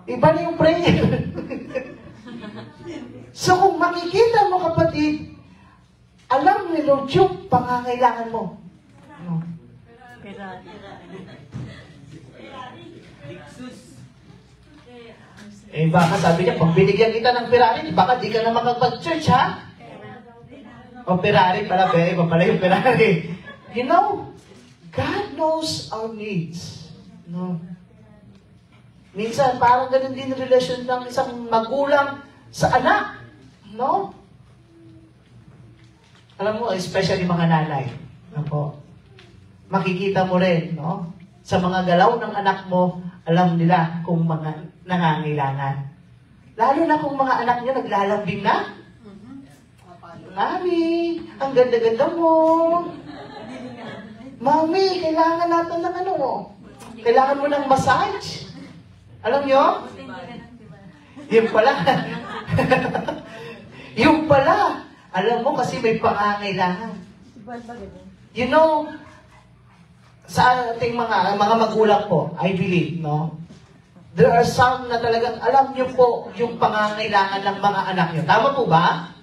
Iba na yung prayer. So kung makikita mo, kapatid, alam ni Lord yung pangangailangan mo. No. Pera. Baka sabi niya, pag binigyan kita ng Ferrari, baka di ka na makapag-church, ha? O Ferrari pala, iba pala yung Ferrari. You know, God knows our needs. No? Minsan, parang ganun din relasyon ng isang magulang sa anak. No? Alam mo, especially mga nanay. Ako, makikita mo rin, no? Sa mga galaw ng anak mo, alam nila kung mga nangangailangan. Lalo na kung mga anak niya naglalambing na. Mami, ang ganda-ganda mo. Mami, kailangan natin ng ano. Kailangan mo ng massage. Alam nyo? Yung pala. Yung pala. Alam mo kasi may pangangailangan. You know, sa ating mga magulang po, I believe, no? There are some na talagang alam nyo po yung pangangailangan ng mga anak nyo. Tama po ba?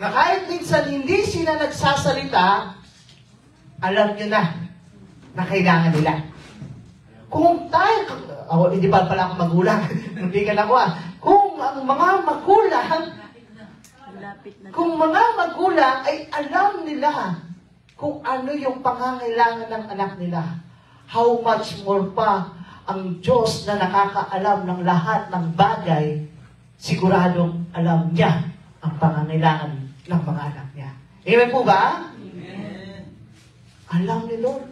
Na kahit minsan hindi sila nagsasalita, alam nyo na kailangan nila. Kung tayo, hindi pa pala ako magulang, hindi ka na ako Kung ang mga magulang, kung mga magulang ay alam nila kung ano yung pangangailangan ng anak nila, how much more pa ang Diyos na nakakaalam ng lahat ng bagay, siguradong alam niya ang pangangailangan ng mga anak niya. Amen po ba? Amen. Alam ni Lord.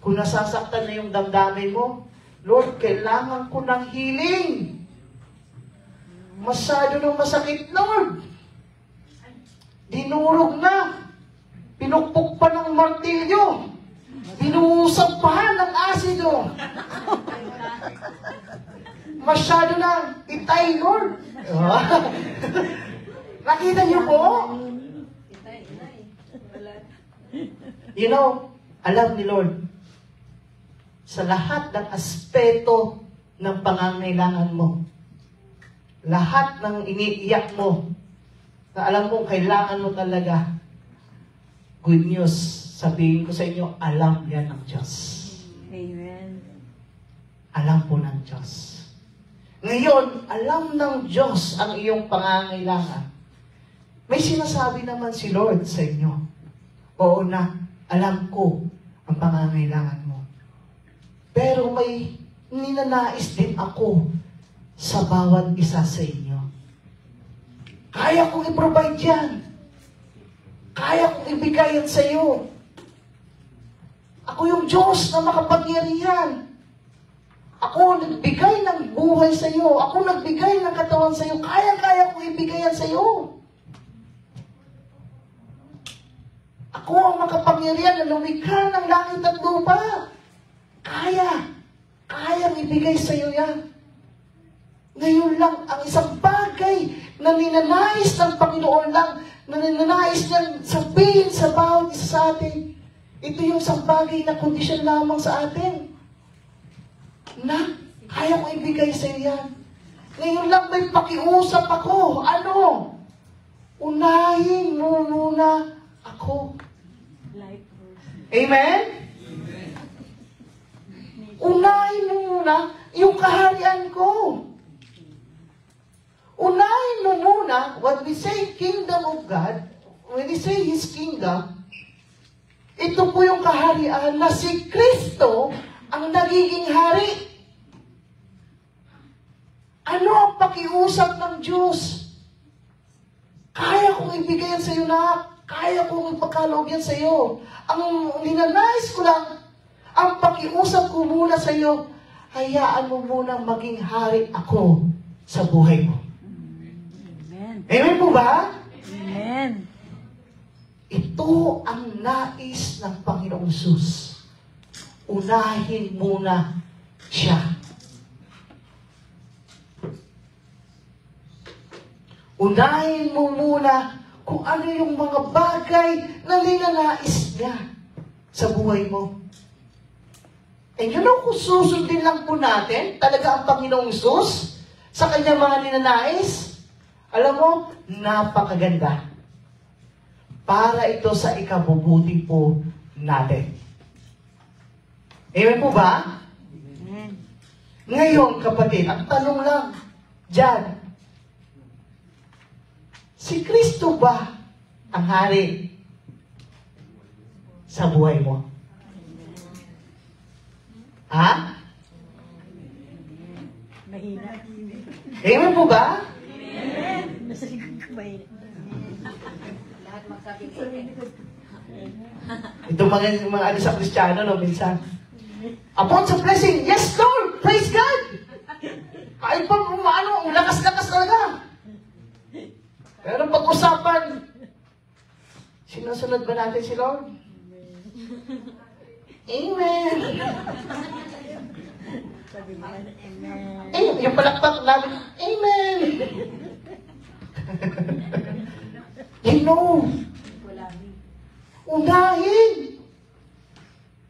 Kung nasasaktan na yung damdamin mo, Lord, kailangan ko ng healing. Masyado nang masakit, Lord. Dinurog na. Pinukpok pa ng martilyo. Binuusap pa ng asido. Masyado na itay, Lord. Nakita niyo po? You know, alam ni Lord, sa lahat ng aspeto ng pangangailangan mo, lahat ng iniiyak mo, na alam mo, kailangan mo talaga, good news, sabihin ko sa inyo, alam yan ng Diyos. Amen. Alam po ng Diyos. Ngayon, alam ng Diyos ang iyong pangangailangan. May sinasabi naman si Lord sa inyo. Oo na, alam ko ang pangangailangan mo. Pero may ninanais din ako sa bawat isa sa inyo. Kaya kong i-provide yan. Kaya kong ibigay yan sa iyo. Ako yung Diyos na makapangyarihan. Ako nagbigay ng buhay sa iyo. Ako nagbigay ng katawan sa iyo. Kaya kong ibigay yan sa iyo. Ako ang makapangyarihan na lumikha ng langit at lupa. Kayang ibigay sa iyo yan. Ngayon lang, ang isang bagay na ninanais ng Panginoon lang, na ninanais niyang sabihin sa bawat isa sa atin, ito yung isang bagay na kondisyon lamang sa atin. Na, kaya ko ibigay sa iyo yan. Ngayon lang may pakiusap ako. Ano? Unahin mo muna ako. Amen? Unahin mo muna yung kaharian ko. Unahin mo muna, when we say kingdom of God, when we say His kingdom, ito po yung kaharian na si Kristo ang nagiging hari. Ano ang pakiusap ng Diyos? Kaya kong ibigay yan sa iyo na, kaya kong ipagkaloob yan sa iyo. Ang ninanais ko lang, ang pakiusap ko muna sa iyo, hayaan mo muna maging hari ako sa buhay mo. Amen. Amen po ba? Amen. Ito ang nais ng Panginoong Sus. Unahin muna siya. Unahin mo muna kung ano yung mga bagay na ninanais niya sa buhay mo. And you know, kung susundin lang po natin, talaga ang Panginoong Sus sa kanyang mga ninanais, alam mo, napakaganda. Para ito sa ikabubuti po natin. Amen po ba? Amen. Ngayon, kapatid, ang tanong lang dyan, si Kristo ba ang hari sa buhay mo? Ha? Mahina. Amen po ba? Nasa likod ko mahina. Ito mga ano sa Kristiyano, no, minsan. Upon sa blessing, yes Lord, praise God! Kahit pa ano, lakas-lakas talaga. Pero pag-usapan, sinusunod ba natin si Lord? Amen. Sabi mo, amen. Yung palakpak namin, Amen. You know, unahin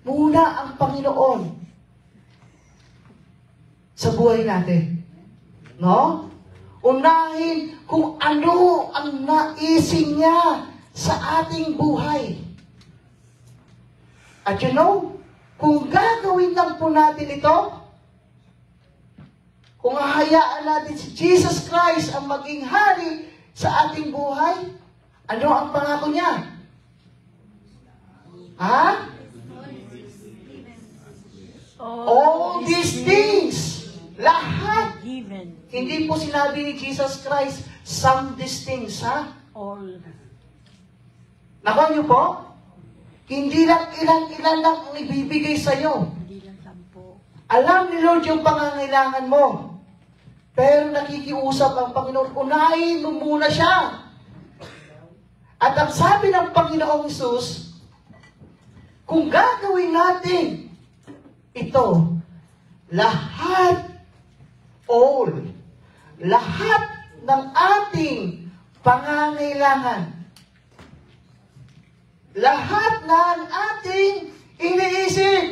muna ang Panginoon sa buhay natin. No? Unahin kung ano ang naising niya sa ating buhay. At you know, kung gagawin lang po natin ito, kung hahayaan natin si Jesus Christ ang maging hari sa ating buhay, ano ang pangako niya? Ha? All these things, lahat. Given. Hindi po sinabi ni Jesus Christ, some these things, ha? All. Nakuha niyo po? Hindi lang ilan lang ang ibibigay sa'yo. Hindi lang 10. Alam ni Lord yung pangangailangan mo. Pero nakikiusap ang Panginoon, unahin mo muna siya. At ang sabi ng Panginoong Hesus, kung gagawin natin ito, lahat ng ating pangangailangan, lahat ng ating iniisip,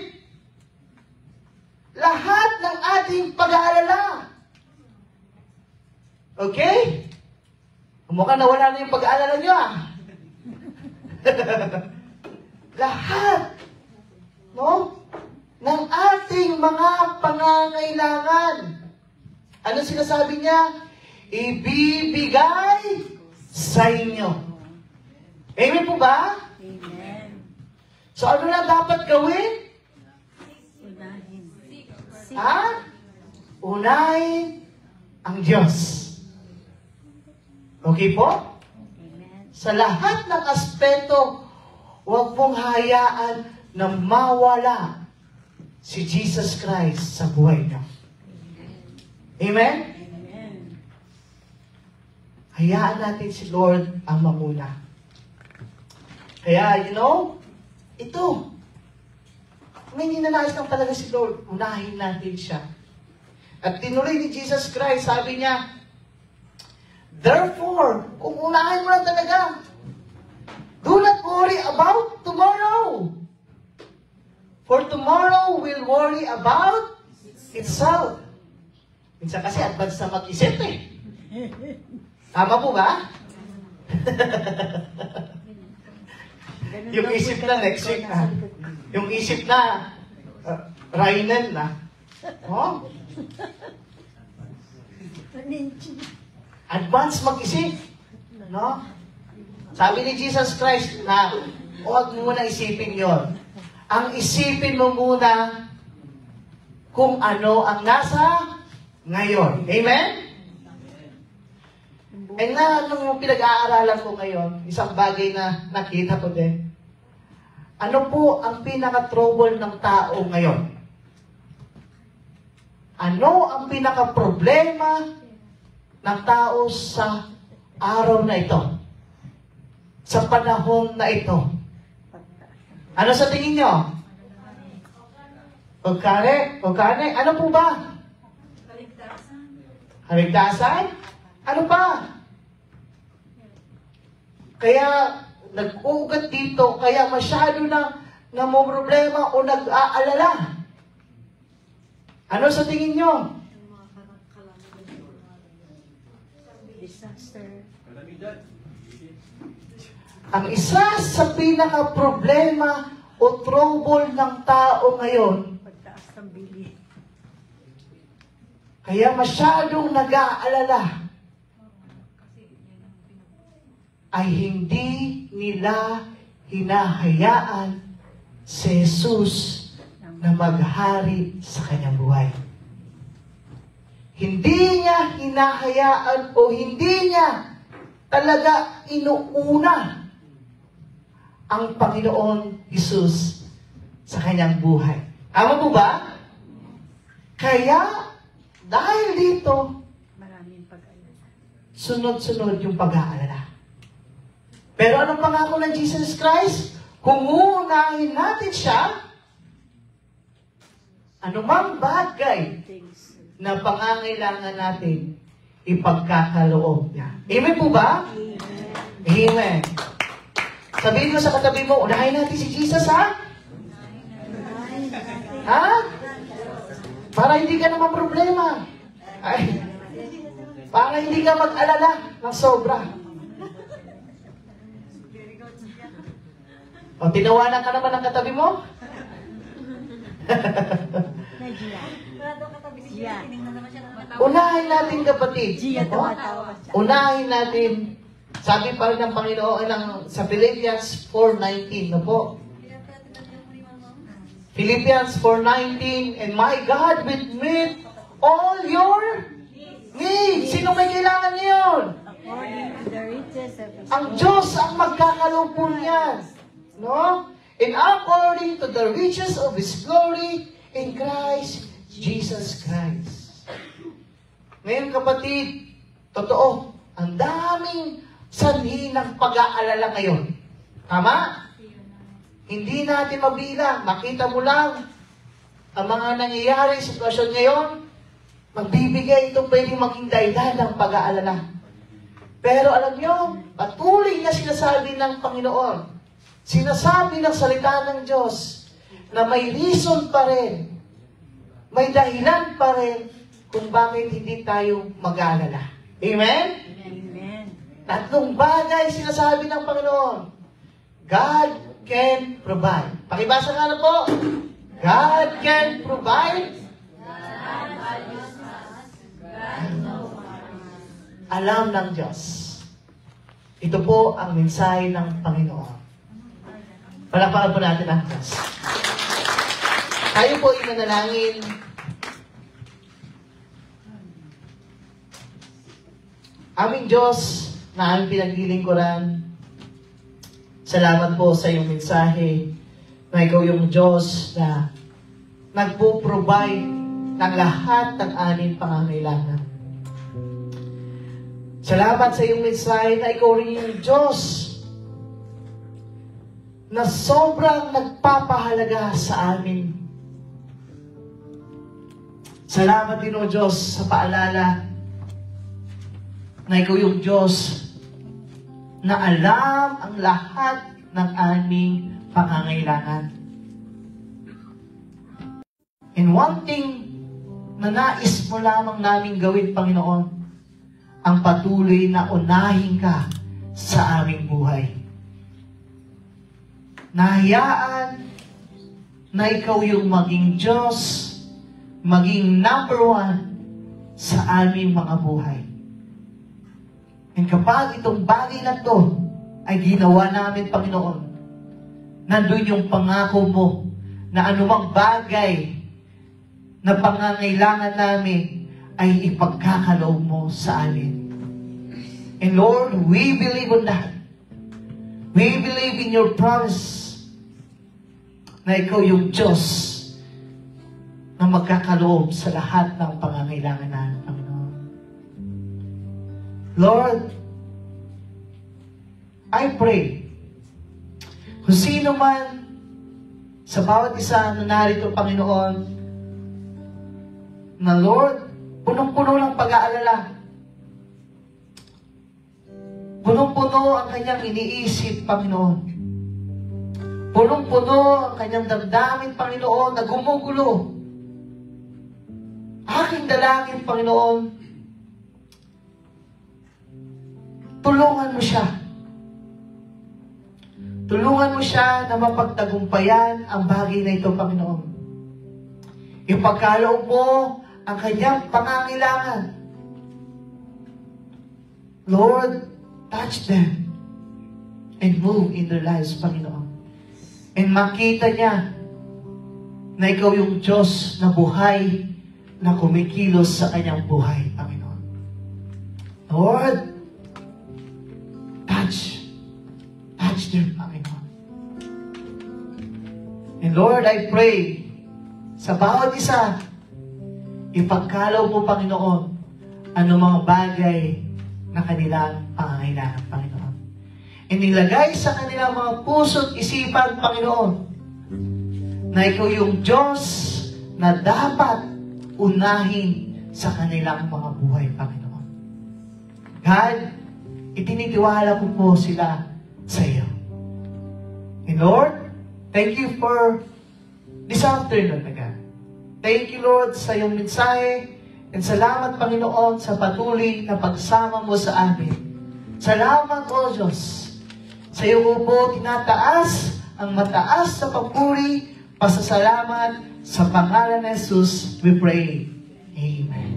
lahat ng ating pag-aalala. Okay? Mukhang nawala na yung pag-aalala nyo, ah. Lahat, no? Ng ating mga pangangailangan. Ano sinasabi niya? Ibibigay sa inyo. Amen po ba? Amen. So ano na dapat gawin? Unahin. Ha? Unahin ang Diyos. Okay po? Amen. Sa lahat ng aspeto, huwag mong hayaan na mawala si Jesus Christ sa buhay niyo. Amen? Amen. Hayaan natin si Lord ang mamuna. Kaya, ito. May ninanais lang talaga si Lord. Unahin natin siya. At tinuloy ni Jesus Christ, sabi niya, therefore, kung unahin mo lang talaga, do not worry about tomorrow. For tomorrow will worry about itself. Minsan kasi advance na mag-isip eh. Tama po ba? Ganun Yung daw po isip talaga na next week ikaw na. nasa likod ko. Yung isip na Rainan na. Oh, advance mag-isip. No? Sabi ni Jesus Christ na huwag mo muna isipin yon. Ang isipin mo muna kung ano ang nasa ngayon. Amen? And nung pinag-aaralan ko ngayon, isang bagay na nakita ko din. Ano po ang pinaka-trouble ng tao ngayon? Ano ang pinaka-problema ng tao sa araw na ito? Sa panahon na ito? Ano sa tingin nyo? Pagkane? Ano po ba? Kaligtasan? Ano pa? Kaya nag-ugat dito, kaya masyado na namumroblema o nag-aalala. Ano sa tingin nyo? Disaster. Ang isa sa pinaka-problema o trouble ng tao ngayon, Pagtaas ng bili. kaya masyadong nag-aalala, ay hindi nila hinahayaan si Jesus na maghari sa kanyang buhay. Hindi niya hinahayaan o hindi niya talaga inuuna ang Panginoon Jesus sa kanyang buhay. Tama po ba? Kaya, dahil dito, Maraming pag-alala. sunod-sunod yung pag-aalala. Pero anong pangako ng Jesus Christ? Kung uunahin natin siya, anumang bagay Things. na pangangailangan natin, ipagkakaloob niya. Amen po ba? Amen. Sabihin mo sa katabi mo, unahin natin si Jesus, ha? Ha? Para hindi ka naman problema. Ay, para hindi ka mag-alala ng sobra. O, tinawanan ka naman ng katabi mo? Na Gia. Unahin natin, kapatid. Gia, O? tumatawa siya. Unahin natin, sabi pa rin ng Panginoon sa Philippians 4:19, no po? Philippians 4:19, and my God will meet all your needs. Sino may kailangan niyon? According to the riches of His Ang Diyos ang magkakaloob niyan. No? And according to the riches of His glory in Christ Jesus Christ. Ngayon, kapatid, totoo, ang daming sanhi ng pag-aalala ngayon. Tama? Hindi natin mabilang. Makita mo lang ang mga nangyayari sa sitwasyon ngayon, magbibigay itong pwedeng maging dahilan ng pag-aalala. Pero alam nyo, patuloy na sinasabi ng Panginoon, sinasabi ng salita ng Diyos, na may reason pa rin, may dahilan pa rin kung bakit hindi tayo mag-aalala. Amen? Amen. Tatlong bagay sinasabi ng Panginoon. God can provide. Pakibasa nga na po. God can provide. Alam ng Diyos. Ito po ang mensahe ng Panginoon. Palakpakan po natin ang Diyos. Tayo po imanalangin. Aming Diyos na aming pinaglilingkuran, salamat po sa iyong mensahe na ikaw yung Diyos na nagpo-provide ng lahat ng aming pangangailangan. Salamat sa iyong mensahe na ikaw rin yung Diyos na sobrang nagpapahalaga sa amin. Salamat din o Diyos sa paalala na ikaw yung Diyos na alam ang lahat ng aming pangangailangan. And one thing na nais mo lamang namin gawin, Panginoon, ang patuloy na unahin ka sa aming buhay. Nahayaan na ikaw yung maging Diyos, maging number one sa aming mga buhay. And kapag itong bagay na to ay ginawa namin, Panginoon, nandun yung pangako mo na anumang bagay na pangangailangan namin ay ipagkakaloob mo sa amin. And Lord, we believe on that. We believe in your promise na ikaw yung Diyos na magkakaloob sa lahat ng pangangailangan namin, Panginoon. Lord, I pray, kung sino man sa bawat isa na narito, Panginoon, na Lord, punong-puno ng pag-aalala, punong-puno ang kanyang iniisip, Panginoon. Punong-puno ang kanyang damdamin, Panginoon, na gumugulo. Aking dalangin, Panginoon, tulungan mo siya. Tulungan mo siya na mapagtagumpayan ang bagay na ito, Panginoon. Ipagkaloob mo ang kanyang pangangailangan. Lord, touch them and move in their lives, Panginoon. And makita niya na ikaw yung Diyos na buhay na kumikilos sa kanyang buhay, Panginoon. Lord, touch them, Panginoon. And Lord, I pray sa bawat isa, ipagkalaw mo, Panginoon, ano mga bagay na kanilang pangangailangan, Panginoon. Inilagay sa kanilang mga puso't isipan, Panginoon, na ikaw yung Diyos na dapat unahin sa kanilang mga buhay, Panginoon. God, itinitiwala ko po sila sa iyo. And Lord, thank you for this afternoon, God. Thank you, Lord, sa iyong mensahe. And salamat, Panginoon, sa patuloy na pagsama mo sa amin. Salamat, O Diyos. Sa iyo mo po tinataas ang mataas sa papuri, pasasalamat sa pangalan ni Jesus, we pray. Amen.